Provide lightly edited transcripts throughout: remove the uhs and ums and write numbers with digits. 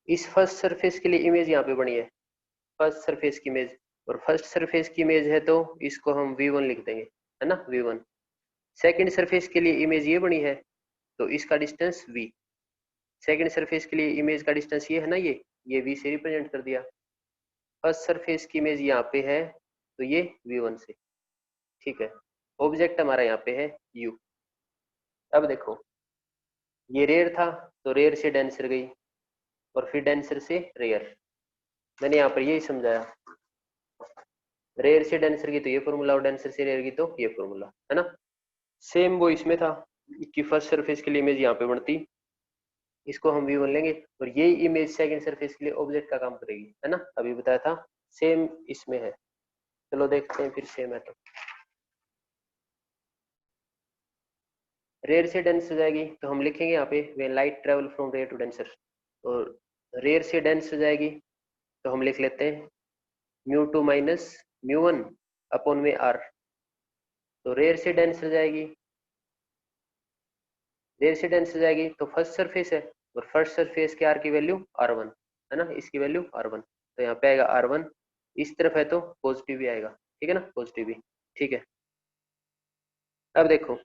इस first surface के लिए इमेज यहाँ पे बनी है, फर्स्ट सरफेस की इमेज, और फर्स्ट सरफेस की इमेज है तो इसको हम v1 लिख देंगे, है ना, v1। सेकंड सरफेस के लिए इमेज ये बनी है तो इसका डिस्टेंस v, सेकंड सरफेस के लिए इमेज का डिस्टेंस ये है ना, ये v से रिप्रेजेंट कर दिया। फर्स्ट सरफेस की इमेज यहाँ पे है तो ये v1 से, ठीक है। ऑब्जेक्ट हमारा यहाँ पे है u। अब देखो ये रेयर था तो रेयर से डेंसर गई और फिर डेंसर से रेयर, मैंने यहाँ पर यही समझाया। रेयर से डेंसर की तो ये फॉर्मूला और डेंसर से रेयर की तो ये फॉर्मूला, है ना। सेम वो इसमें था कि फर्स्ट सरफेस के लिए इमेज यहाँ पे बनती, इसको हम v1 लेंगे और यही इमेज सेकंड सरफेस के लिए ऑब्जेक्ट का काम करेगी, है ना, अभी बताया था। सेम इसमें है, चलो देखते हैं फिर सेम है तो। रेयर से डेंस हो जाएगी तो हम लिखेंगे यहाँ पे वे light travel from rarer to denser, और रेयर से डेंस हो जाएगी तो हम लिख लेते हैं μ2 माइनस μ1 अपॉन में r। तो रेयर से डेंस हो जाएगी, रेयर से डेंस हो जाएगी तो फर्स्ट सरफेस है और फर्स्ट सरफेस के r की वैल्यू r1, है ना, इसकी वैल्यू r1, तो यहाँ पे आएगा r1, इस तरफ है तो पॉजिटिव भी आएगा, ठीक है ना, पॉजिटिव भी, ठीक है। अब देखो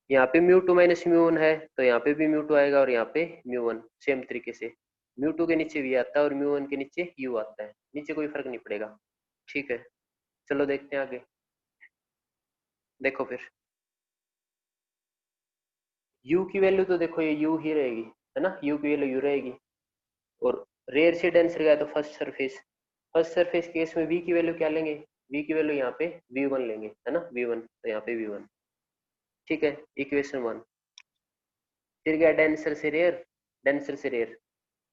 यहाँ पे μ2 माइनस μ1 है तो यहाँ पे भी μ2 आएगा और यहाँ पे μ1, सेम तरीके से μ2 के नीचे v आता है और μ1 के नीचे u आता है, नीचे कोई फर्क नहीं पड़ेगा, ठीक है। चलो देखते हैं आगे, देखो फिर u की वैल्यू तो देखो ये u ही रहेगी, है ना, u की वैल्यू u रहेगी। और रेयर से डेंसर गया तो first surface, first surface case में v की वैल्यू क्या लेंगे, v की वैल्यू यहाँ पे v1 लेंगे, है ना, v1, तो यहाँ पे v1, ठीक है, इक्वेशन 1। फिर गया डेंसर से रेयर, डेंसर से रेयर,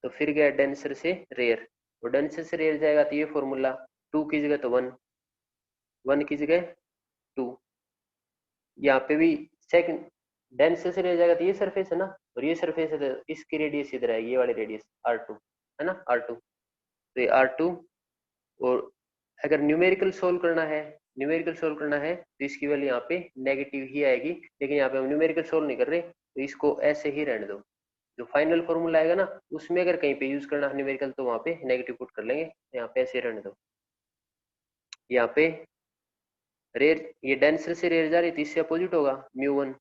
तो फिर गया डेंसर से रेयर, और डेंसर से रेयर जाएगा तो ये फॉर्मूला 2 की जगह तो 1, 1 की जगह 2, यहाँ पे भी सेकंड डेंसर से रेयर जाएगा तो ये सरफेस है ना, और ये सरफेस है तो इसकी रेडियस इधर आएगी, ये वाली रेडियस r2, है ना, r2, तो ये r2। और अगर न्यूमेरिकल सोल्व करना है, न्यूमेरिकल सोल्व करना है तो इसकी वैल्यू यहाँ पे नेगेटिव ही आएगी, लेकिन यहाँ पे हम न्यूमेरिकल सोल्व नहीं कर रहे तो इसको ऐसे ही रहने दो। जो फाइनल फॉर्मूला आएगा ना उसमें अगर कहीं पे यूज करना है न्यूमेरिकल तो वहां पे नेगेटिव पुट कर लेंगे, यहाँ पे ऐसे रहने दो। यहाँ पे रेयर, ये डेंसर से रेयर जा रही थी, इससे अपोजिट होगा μ1,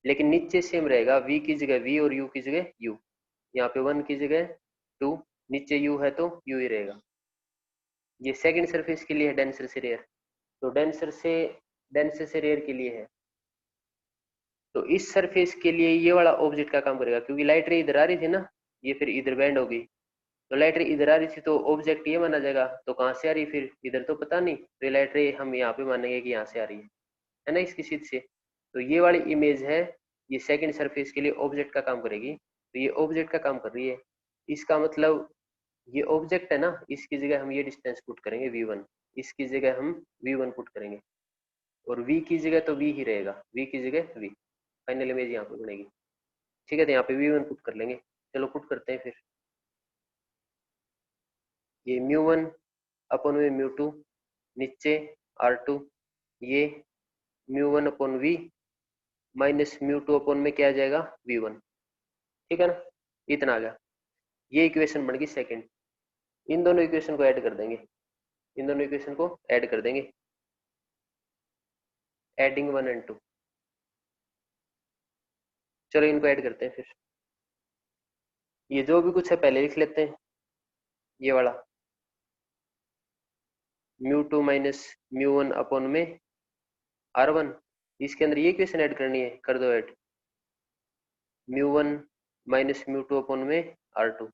लेकिन नीचे सेम रहेगा, v की जगह v और u की जगह u, यहाँ पे 1 की जगह 2, नीचे u है तो u ही रहेगा। ये सेकंड सरफेस के लिए है डेंसर से रेयर, तो डेंसर से रेयर के लिए है, तो इस सरफेस के लिए ये वाला ऑब्जेक्ट का काम करेगा, क्योंकि लाइट रे इधर आ रही थी ना, ये फिर इधर बैंड होगी, तो लाइट रे इधर आ रही थी तो ऑब्जेक्ट ये माना जाएगा, तो कहाँ से आ रही फिर, इधर तो पता नहीं, तो लाइट रे हम यहाँ पे मानेंगे कि यहाँ से आ रही है ना, इसकी सीध से। तो ये वाली इमेज है, ये सेकंड सरफेस के लिए ऑब्जेक्ट का काम करेगी, तो ये ऑब्जेक्ट का काम कर रही है, इसका मतलब ये ऑब्जेक्ट है ना, इसकी जगह हम ये डिस्टेंस पुट करेंगे v1, इसकी जगह हम v1 पुट करेंगे, और v की जगह तो v ही रहेगा, v की जगह v, फाइनल इमेज यहाँ पे बनेगी, ठीक है। तो यहाँ पे v1 पुट कर लेंगे, चलो पुट करते हैं फिर। ये μ1 अपन में μ2, नीचे r2, ये μ1 अपन v माइनस μ2 अपन में क्या आ जाएगा v1, ठीक है ना, इतना आ गया। ये इक्वेशन बन गई सेकंड, इन दोनों इक्वेशन को ऐड कर देंगे, इन दोनों इक्वेशन को ऐड कर देंगे, एडिंग 1 एंड 2, चलो इनको ऐड करते हैं फिर। ये जो भी कुछ है पहले लिख लेते हैं, ये वाला μ2 माइनस μ1 अपॉन में r1, इसके अंदर ये इक्वेशन ऐड करनी है, कर दो ऐड, μ1 माइनस μ2 अपॉन में r2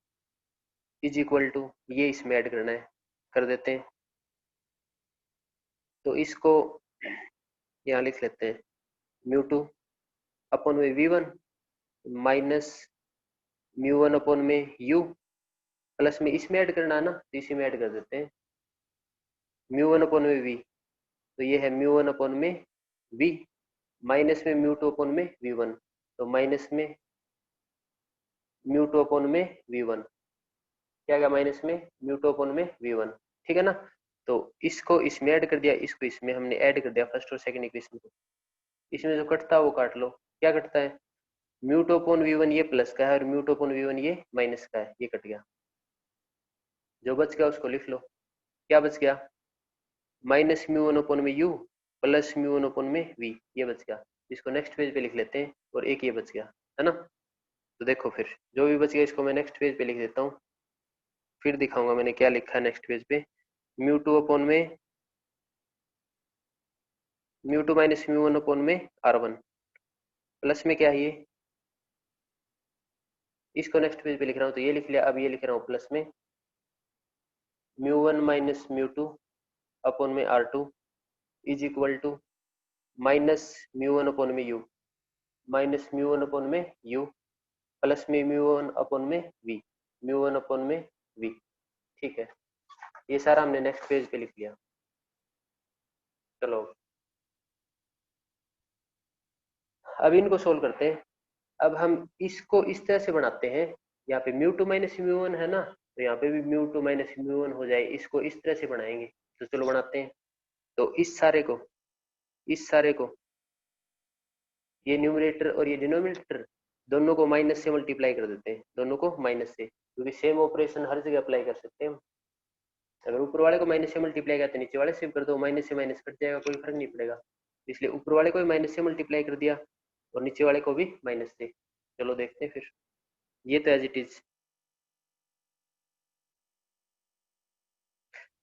इज इक्वल टू, ये इसमें ऐड करना है, कर देते हैं। तो इसको यहाँ लिख लेते हैं μ2 अपॉन में v1 माइनस μ1 अपॉन में u, प्लस में इसमें ऐड करना है ना, तो इसी में ऐड कर देते हैं μ1 अपॉन में v, तो ये है μ1 अपॉन में v, माइनस में μ2 अपॉन में v1, तो माइनस में μ2 अपॉन में v1, क्या गया माइनस में μ2 अपॉन में v1, ठीक है ना। तो इसको इसमें ऐड कर दिया, इसको इसमें हमने ऐड कर दिया, फर्स्ट और सेकंड इक्वेशन को, इसमें जो कटता है वो काट लो, क्या कटता है, μ2 अपॉन v1 ये प्लस का है और μ2 अपॉन v1 ये माइनस का है, ये कट गया, जो बच गया उसको लिख लो। क्या बच गया, माइनस म्यू वन अपन में U plus mu one upon में वी, ये बच गया। इसको नेक्स्ट पेज पे लिख लेते हैं, और एक ये बच गया, है ना। तो देखो फिर जो भी बच गया इसको मैं नेक्स्ट पेज पे लिख देता हूँ, फिर दिखाऊंगा मैंने क्या लिखा है नेक्स्ट पेज पे। म्यू टू अपन में mu two minus mu one upon में आर वन, प्लस में क्या है ये, इसको नेक्स्ट पेज पे लिख रहा हूँ तो ये लिख लिया। अब ये लिख रहा हूँ प्लस में mu one minus mu two upon में R two is equal to minus mu one upon में U minus mu one upon में यू प्लस में म्यू वन अपन में वी, म्यू वन अपन में वी। ठीक है, ये सारा हमने नेक्स्ट पेज पे लिख लिया। चलो अब इनको सोल्व करते हैं। अब हम इसको इस तरह से बनाते हैं, यहाँ पे mu two minus mu one है ना, तो यहाँ पे भी mu two minus mu one हो जाए, इसको इस तरह से बनाएंगे। तो चलो बनाते हैं। तो इस सारे को ये न्यूमरेटर और ये डिनोमिनेटर दोनों को माइनस से मल्टीप्लाई कर देते हैं, दोनों को माइनस से, क्योंकि सेम ऑपरेशन हर जगह अप्लाई कर सकते हैं हम। अगर ऊपर वाले को माइनस से मल्टीप्लाई करते नीचे वाले से कर दो, माइनस से माइनस कट जाएगा, कोई फर्क नहीं पड़ेगा। इसलिए ऊपर वाले को भी माइनस से मल्टीप्लाई कर दिया और नीचे वाले को भी माइनस से। चलो देखते हैं फिर। ये तो एज इट इज,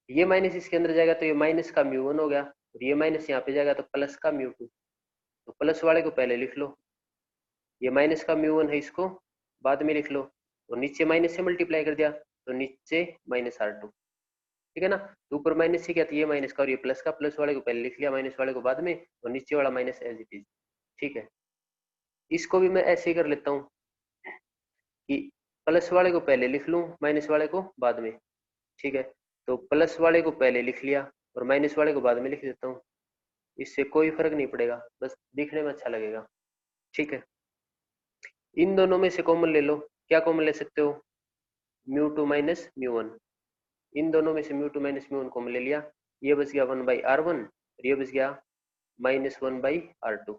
ये माइनस इसके अंदर जाएगा तो ये माइनस का म्यू वन हो गया, और ये माइनस यहाँ पे जाएगा तो प्लस का म्यू टू। तो प्लस वाले को पहले लिख लो, ये माइनस का म्यू वन है इसको बाद में लिख लो, और नीचे माइनस से मल्टीप्लाई कर दिया तो नीचे माइनस आर टू। ठीक है ना, तो ऊपर माइनस से क्या था, ये माइनस का और ये प्लस का, प्लस वाले को पहले लिख लिया, माइनस वाले को बाद में, और नीचे वाला माइनस एज इट इज। ठीक है, इसको भी मैं ऐसे ही कर लेता हूँ कि प्लस वाले को पहले लिख लूँ, माइनस वाले को बाद में। ठीक है, तो प्लस वाले को पहले लिख लिया और माइनस वाले को बाद में लिख देता हूँ, इससे कोई फर्क नहीं पड़ेगा, बस दिखने में अच्छा लगेगा। ठीक है, इन दोनों में से कॉमन ले लो। क्या कॉमन ले सकते हो, mu two minus mu one. इन दोनों में से mu two minus mu one common ले लिया, ये बच गया वन बाई आर वन, और ये बच गया minus one by R two,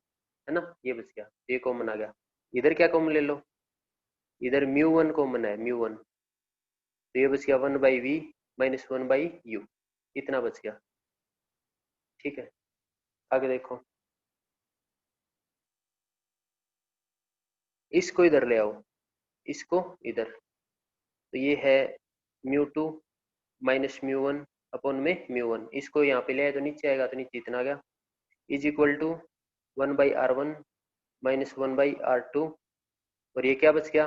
है ना, ये बच गया, ये कॉमन आ गया। इधर क्या कॉमन ले लो, इधर म्यू वन कॉमन है, म्यू वन, तो ये बच गया one by V minus one by U, इतना बच गया। ठीक है, आगे देखो, इसको इधर ले आओ, इसको इधर, तो ये है mu two minus mu one upon में म्यू वन, इसको यहाँ पे ले आए तो नीचे आएगा, तो नीचे इतना आ गया, is equal to one by R one minus one by R two, और ये क्या बच गया,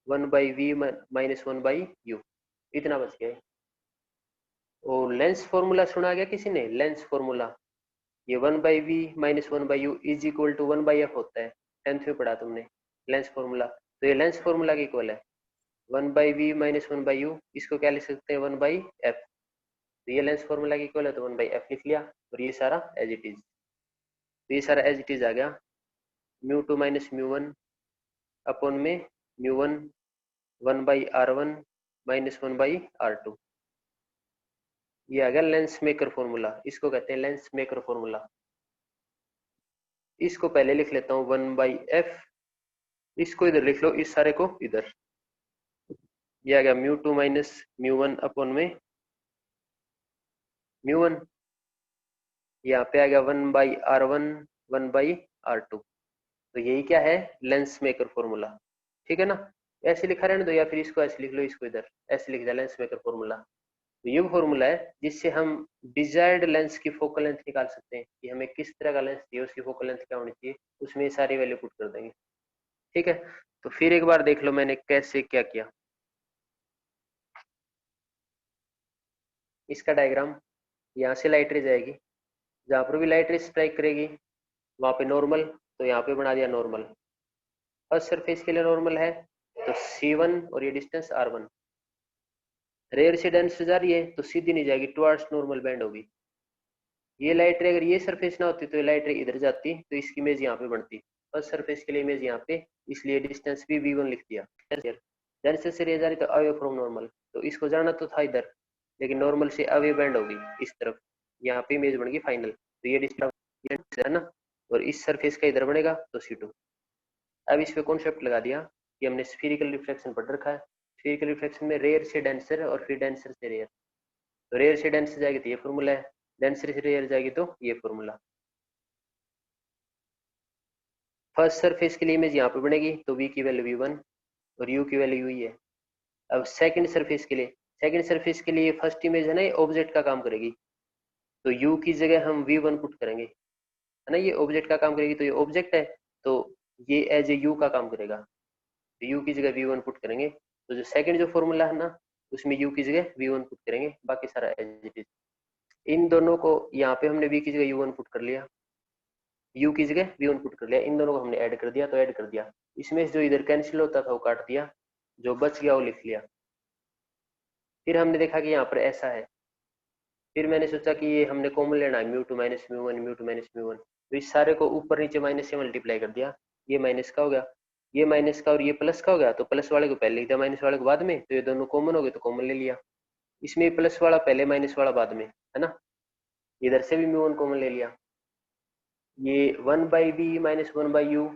one by V minus one by U, इतना बच गया। और लेंस फॉर्मूला सुना गया किसी ने, लेंस फॉर्मूला, ये one by V minus one by U is equal to one by F होता है, 10th में पढ़ा तुमने लेंस फॉर्मूला। तो ये लेंस फॉर्मूला की इक्वल है, one by V minus one by U, इसको क्या लिख सकते हैं, वन बाई एफ। तो ये लेंस फॉर्मूला की इक्वल है तो वन बाई एफ लिख लिया, और ये सारा एज इट इज। तो ये सारा एज इट इज आ गया, mu two minus mu one upon में mu one, one by R one minus one by R two, ये आ गया लेंस मेकर फॉर्मूला, इसको कहते हैं लेंस मेकर फॉर्मूला। इसको पहले लिख लेता हूँ वन बाई एफ, इसको इधर लिख लो, इस सारे को इधर, ये आ गया mu two minus mu one upon में म्यू वन, यहाँ पे आ गया one by R one by R two. तो यही क्या है, लेंस मेकर फॉर्मूला। ठीक है ना, ऐसे लिखा रहने दो, या फिर इसको ऐसे लिख लो, इसको इधर ऐसे लिख दिया, लेंस मेकर फॉर्मूला। तो ये फॉर्मूला है जिससे हम डिजायर्ड लेंस की फोकल लेंथ निकाल सकते हैं, कि हमें किस तरह का लेंस चाहिए, उसकी फोकल लेंथ क्या होनी चाहिए, उसमें सारी वैल्यू पुट कर देंगे। ठीक है, तो फिर एक बार देख लो मैंने कैसे क्या किया। इसका डायग्राम, यहाँ से लाइट रे जाएगी, जहाँ पर भी लाइट रे स्ट्राइक करेगी वहां पे नॉर्मल, तो यहाँ पे बना दिया नॉर्मल। फर्स्ट सरफेस के लिए नॉर्मल है तो C1 और ये डिस्टेंस R1। रेयर से डेंस जा रही है तो सीधी नहीं जाएगी, टुवर्ड्स नॉर्मल बैंड होगी। ये लाइट रे अगर ये सरफेस ना होती तो ये लाइट रे इधर जाती, तो इसकी इमेज यहाँ पे बनती। फर्स्ट सरफेस के लिए इमेज यहाँ पे, इसलिए डिस्टेंस भी V1 लिख दिया। डेंस से रे जा रही तो अवे फ्रॉम नॉर्मल, तो इसको जाना तो था इधर, लेकिन नॉर्मल से अवे बैंड होगी इस तरफ, यहाँ पे इमेज बन गई फाइनल। तो ये डिस्टेंस है ना, और इस सरफेस का इधर बनेगा तो C2। अब इस पे कॉन्सेप्ट लगा दिया कि हमने स्फीरिकल रिफ्लेक्शन पढ़ रखा है, स्फीयरिकल रिफ्लेक्शन में रेयर से डेंसर और फिर डेंसर से रेयर। तो रेयर से डेंसर जाएगी तो ये फॉर्मूला है, डेंसर से रेयर जाएगी तो ये फॉर्मूला। फर्स्ट सरफेस के लिए इमेज यहाँ पे बनेगी तो v की वैल्यू v1 और u की वैल्यू u ही है। अब सेकंड सरफेस के लिए, सेकंड सरफेस के लिए फर्स्ट इमेज है ना, ये ऑब्जेक्ट का काम करेगी, तो u की जगह हम v1 पुट करेंगे, है ना, ये ऑब्जेक्ट का काम करेगी तो ये ऑब्जेक्ट है, तो ये एज ए u का काम करेगा, तो u की जगह v1 पुट करेंगे। तो जो सेकंड जो फॉर्मूला है ना, उसमें u की जगह v1 पुट करेंगे, बाकी सारा एज इट इज। इन दोनों को यहाँ पे हमने v की जगह u1 पुट कर लिया, u की जगह v1 पुट कर लिया, इन दोनों को हमने ऐड कर दिया तो ऐड कर दिया, इसमें जो इधर कैंसिल होता था वो काट दिया, जो बच गया वो लिख लिया। फिर हमने देखा कि यहाँ पर ऐसा है, फिर मैंने सोचा कि ये हमने कॉमन लेना है, mu two minus mu one, mu two minus mu one, तो इस सारे को ऊपर नीचे माइनस से मल्टीप्लाई कर दिया, ये माइनस का हो गया, ये माइनस का और ये प्लस का हो गया, तो प्लस वाले को पहले लिख दिया, माइनस वाले को बाद में, तो ये दोनों कॉमन हो गए तो कॉमन ले लिया, इसमें प्लस वाला पहले माइनस वाला बाद में, है ना, इधर से भी म्यू वन कॉमन ले लिया, ये one by B minus one by U,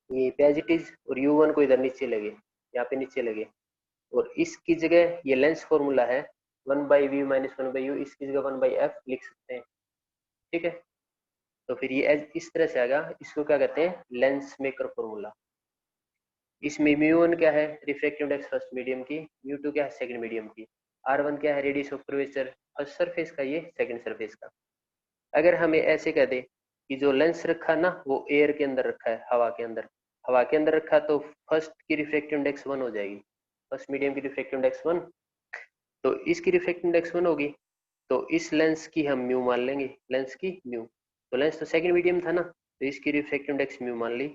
ये पेजिटिज, और यू वन को इधर नीचे लगे, यहाँ पे नीचे लगे, और इसकी जगह ये लेंस फॉर्मूला है one by V minus one by U, इसकी जगह वन बाई एफ लिख सकते हैं, ठीक है। तो फिर ये इस तरह से आएगा, इसको क्या कहते हैं, लेंस मेकर फॉर्मूला। इसमें म्यू वन क्या है, रिफ्रैक्टिव इंडेक्स फर्स्ट मीडियम की, म्यू टू क्या है, सेकंड मीडियम की, आर वन क्या है, radius of curvature first surface का, ये सेकंड सरफेस का। अगर हमें ऐसे कह दे कि जो लेंस रखा ना वो एयर के अंदर रखा है, हवा के अंदर, हवा के अंदर रखा, तो फर्स्ट की रिफ्रैक्टिव इंडेक्स 1 हो जाएगी, फर्स्ट मीडियम की रिफ्रैक्टिव इंडेक्स 1, तो इसकी रिफ्रैक्टिव इंडेक्स 1 होगी, तो इस लेंस की हम म्यू मान लेंगे, लेंस की म्यू, तो लेंस तो सेकंड मीडियम था ना, तो इसकी रिफ्रैक्टिव इंडेक्स म्यू मान ली,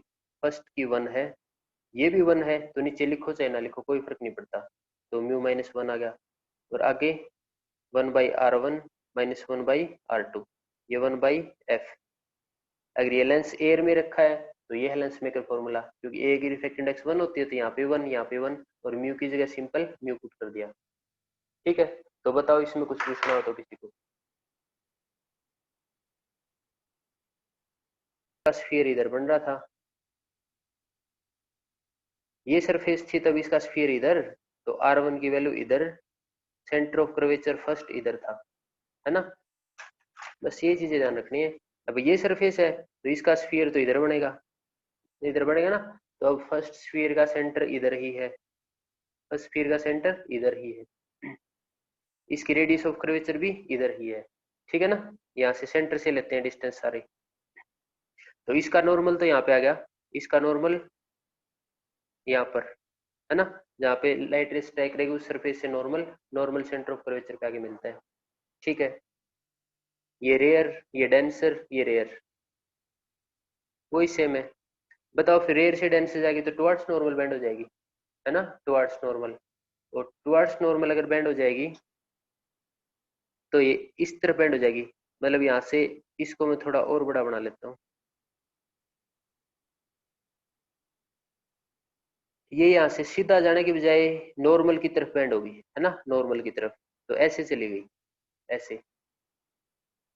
फर्स्ट की 1 है, ये भी 1 है, तो नीचे लिखो चाहे ना लिखो कोई फर्क नहीं पड़ता, तो म्यू माइनस 1 आ गया, और आगे 1 by R one minus 1 by R two, ये 1 बाई एफ। अगर ये लेंस एयर में रखा है तो ये है लेंस मेकर फॉर्मूला, क्योंकि ए की रिफ्रैक्टिव इंडेक्स 1 होती है, तो यहाँ पे 1, यहाँ पे 1, और म्यू की जगह सिंपल म्यू पुट कर दिया, ठीक है। तो बताओ इसमें कुछ पूछना हो तो किसी को। स्फीयर इधर बन रहा था, ये सरफेस थी तब इसका स्फीयर इधर, तो आर वन की वैल्यू इधर, सेंटर ऑफ कर्वेचर फर्स्ट इधर था, है ना, बस ये चीजें ध्यान रखनी है। अब ये सरफेस है तो इसका स्फीयर तो इधर बनेगा, इधर बनेगा ना, तो अब फर्स्ट स्फीयर का सेंटर इधर ही है, फर्स्ट स्फीयर का सेंटर इधर ही है, इसकी रेडियस ऑफ कर्वेचर भी इधर ही है, ठीक है ना, यहाँ से सेंटर से लेते हैं डिस्टेंस सारे, तो इसका नॉर्मल तो यहाँ पे आ गया, इसका नॉर्मल यहाँ पर, है ना, जहाँ पे लाइट रे स्ट्राइक रहेगी उस सरफेस से normal, normal centre of curvature पे आगे मिलता है, ठीक है। ये रेयर, ये डेंसर, ये रेयर, वही सेम है। बताओ फिर रेयर से डेंसर जाएगी तो टुवर्ड्स नॉर्मल बेंड हो जाएगी, है ना, टुवर्ड्स नॉर्मल, और टुवर्ड्स नॉर्मल अगर बेंड हो जाएगी तो ये इस तरफ बेंड हो जाएगी, मतलब यहाँ से, इसको मैं थोड़ा और बड़ा बना लेता हूँ, ये यहाँ से सीधा जाने के बजाय नॉर्मल की तरफ बेंड होगी, है ना, नॉर्मल की तरफ, तो ऐसे चली गई, ऐसे,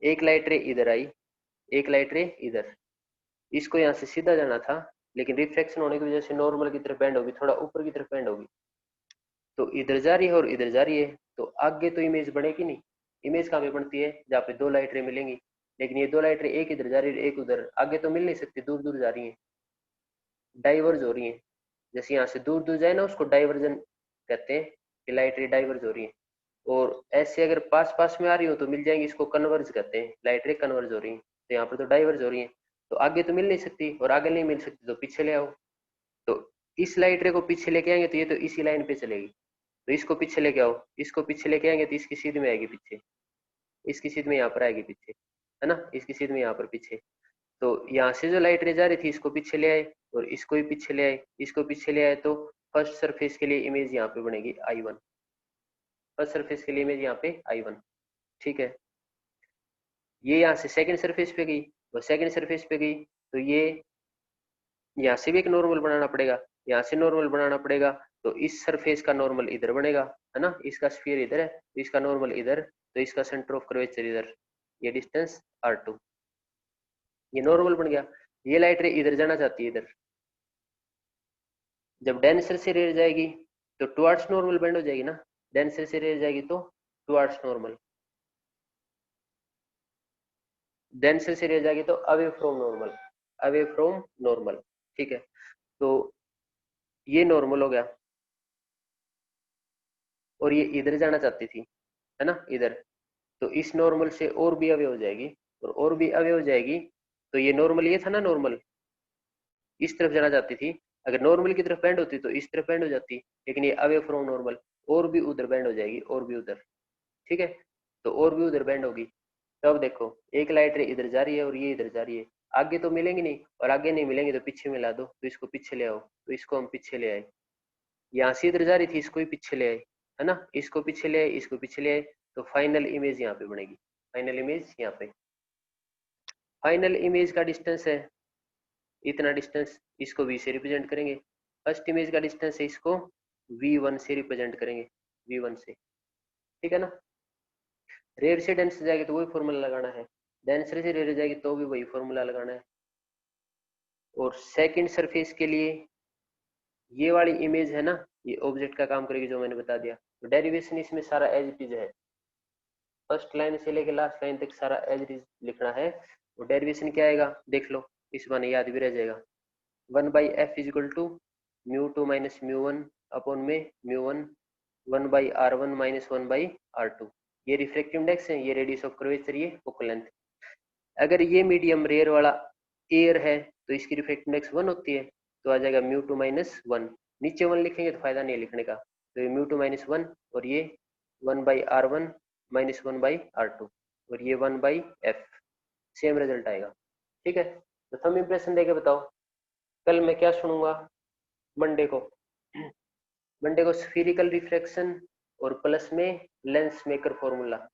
एक लाइट रे इधर आई, एक लाइट रे इधर, इसको यहाँ से सीधा जाना था, लेकिन रिफ्लेक्शन होने की वजह से नॉर्मल की तरफ बेंड होगी, थोड़ा ऊपर की तरफ बेंड होगी, तो इधर जा रही है और इधर जा रही है, तो आगे तो इमेज बनेगी नहीं, इमेज कहाँ पे बनती है, जहाँ पे दो लाइट रे मिलेंगी, लेकिन ये दो लाइट रे एक इधर जा रही है एक उधर, आगे तो मिल नहीं सकती, दूर दूर जा रही है, डाइवर्ज हो रही है, जैसे यहाँ से दूर दूर जाए ना उसको डाइवर्जन कहते हैं, कि लाइट रे डाइवर्ज हो रही है, और ऐसे अगर पास पास में आ रही हो तो मिल जाएंगी, इसको कन्वर्ज कहते हैं, लाइट रे कन्वर्ज हो रही है, तो यहाँ पर तो डाइवर्ज हो रही है, तो आगे तो मिल नहीं सकती, और आगे नहीं मिल सकती तो पीछे ले आओ, तो इस लाइट रे को पीछे लेके आएंगे तो ये तो इसी लाइन पे चलेगी, तो इसको पीछे लेके आओ, इसको पीछे लेके आएंगे तो इसकी सीध में आएगी पीछे, इसकी सीध में यहाँ पर आएगी पीछे, है ना, इसकी सीध में यहाँ पर पीछे, तो यहाँ से जो लाइट रे जा रही थी इसको पीछे ले आए, और इसको भी पीछे ले आए, इसको पीछे ले आए, तो फर्स्ट सरफेस के लिए इमेज यहाँ पे बनेगी I1, फर्स्ट सरफेस के लिए इमेज यहाँ पे I1, ठीक है। ये यहाँ से सेकंड सरफेस पे गई, और सेकंड सरफेस पे गई, तो ये यहाँ से भी एक नॉर्मल बनाना पड़ेगा, यहाँ से नॉर्मल बनाना पड़ेगा, तो इस सरफेस का नॉर्मल इधर बनेगा, है ना, इसका स्फीयर इधर है तो इसका नॉर्मल इधर, तो इसका सेंटर ऑफ कर्वेचर इधर, ये डिस्टेंस R2, ये नॉर्मल बन गया, ये लाइट रे इधर जाना चाहती है इधर, जब डेंसर से रेयर जाएगी तो टुवर्ड्स नॉर्मल बेंड हो जाएगी ना, डेंसर से रेयर जाएगी तो टुवर्ड्स नॉर्मल, डेंसर से रेयर जाएगी तो away from normal, away from normal. ठीक है, तो ये नॉर्मल हो गया, और ये इधर जाना चाहती थी, है ना, इधर, तो इस नॉर्मल से और भी अवे हो जाएगी, और भी अवे हो जाएगी, तो ये नॉर्मल, ये था ना नॉर्मल, इस तरफ जाना चाहती थी, अगर नॉर्मल की तरफ बेंड होती तो इस तरफ बेंड हो जाती, लेकिन ये अवे फ्रॉम नॉर्मल, और भी उधर बेंड हो जाएगी, और भी उधर। ठीक है, तो और भी उधर बेंड होगी। तो अब देखो, एक लाइट रे इधर जा रही है और ये इधर जा रही है, आगे तो मिलेंगे नहीं, और आगे नहीं मिलेंगे तो पीछे मिला दो, तो इसको पीछे ले आओ, तो इसको हम पीछे ले आए, यहाँ से इधर जा रही थी, इसको ही पीछे ले आए, है ना, इसको पीछे ले आए, इसको पीछे ले आए, तो फाइनल इमेज यहाँ पे बनेगी, फाइनल इमेज यहाँ पे, फाइनल इमेज का डिस्टेंस है इतना डिस्टेंस, इसको v से रिप्रेजेंट करेंगे, फर्स्ट इमेज का डिस्टेंस है, इसको v1 से रिप्रेजेंट करेंगे, v1 से। ठीक है ना, रेयर से डेंस जाएगी तो वही फॉर्मूला लगाना है, डेंसर से रेयर जाएगी तो भी वही फॉर्मूला लगाना है। और सेकंड सरफेस के लिए ये वाली इमेज है ना, ये ऑब्जेक्ट का काम करेगी, जो मैंने बता दिया, तो डेरिवेशन इसमें सारा एज इट इज है, फर्स्ट लाइन से लेकर लास्ट लाइन तक सारा एज इट इज लिखना है। और डेरिवेशन क्या आएगा देख लो, इस बार याद भी रह जाएगा, 1/f is equal to μ2 minus μ1 upon में μ1, 1/r1 माइनस 1/r2, ये रिफ्रैक्टिव इंडेक्स है, ये रेडियस ऑफ कर्वेचर, ये फोकल लेंथ। अगर ये मीडियम रेयर वाला एयर है तो इसकी रिफ्रैक्टिव इंडेक्स 1 होती है, तो आ जाएगा μ2 माइनस 1, नीचे 1 लिखेंगे तो फायदा नहीं है लिखने का, तो ये μ2 माइनस 1, और ये 1/r1 माइनस 1/r2, और ये 1/f, सेम रिजल्ट आएगा। ठीक है, तो थंब इंप्रेशन देके बताओ, कल मैं क्या सुनूंगा, मंडे को, मंडे को स्फीरिकल रिफ्रैक्शन और प्लस में लेंस मेकर फॉर्मूला,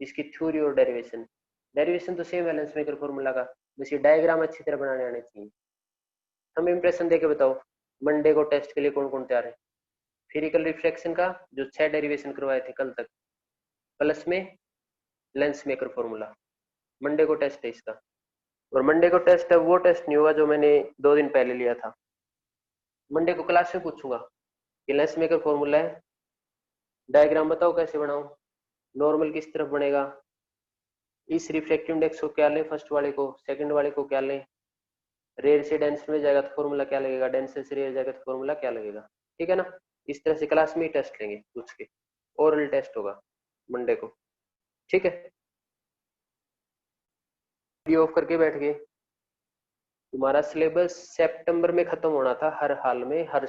इसकी थ्योरी और डेरिवेशन, डेरिवेशन तो सेम है लेंस मेकर फॉर्मूला का, बस ये डायग्राम अच्छी तरह बनाने आने चाहिए। हम इंप्रेशन देके बताओ, मंडे को टेस्ट के लिए कौन कौन तैयार है, स्फीरिकल रिफ्रैक्शन का जो 6 डेरिवेशन करवाए थे कल तक, प्लस में लेंस मेकर फॉर्मूला, मंडे को टेस्ट है इसका। और मंडे को टेस्ट है, वो टेस्ट नहीं होगा जो मैंने 2 दिन पहले लिया था, मंडे को क्लास में पूछूंगा कि लेंस मेकर फॉर्मूला है, डायग्राम बताओ कैसे बनाऊं, नॉर्मल किस तरफ बनेगा, इस रिफ्रैक्टिव इंडेक्स को क्या लें फर्स्ट वाले को, सेकंड वाले को क्या लें, रेयर से डेंस में जाएगा तो फॉर्मूला क्या लगेगा, डेंस से रेयर जाएगा तो फॉर्मूला क्या लगेगा। ठीक है ना, इस तरह से क्लास में ही टेस्ट लेंगे पूछ के, ओरल टेस्ट होगा मंडे को। ठीक है, वीडियो ऑफ करके बैठ गए, तुम्हारा सिलेबस सितंबर में खत्म होना था हर हाल में, हर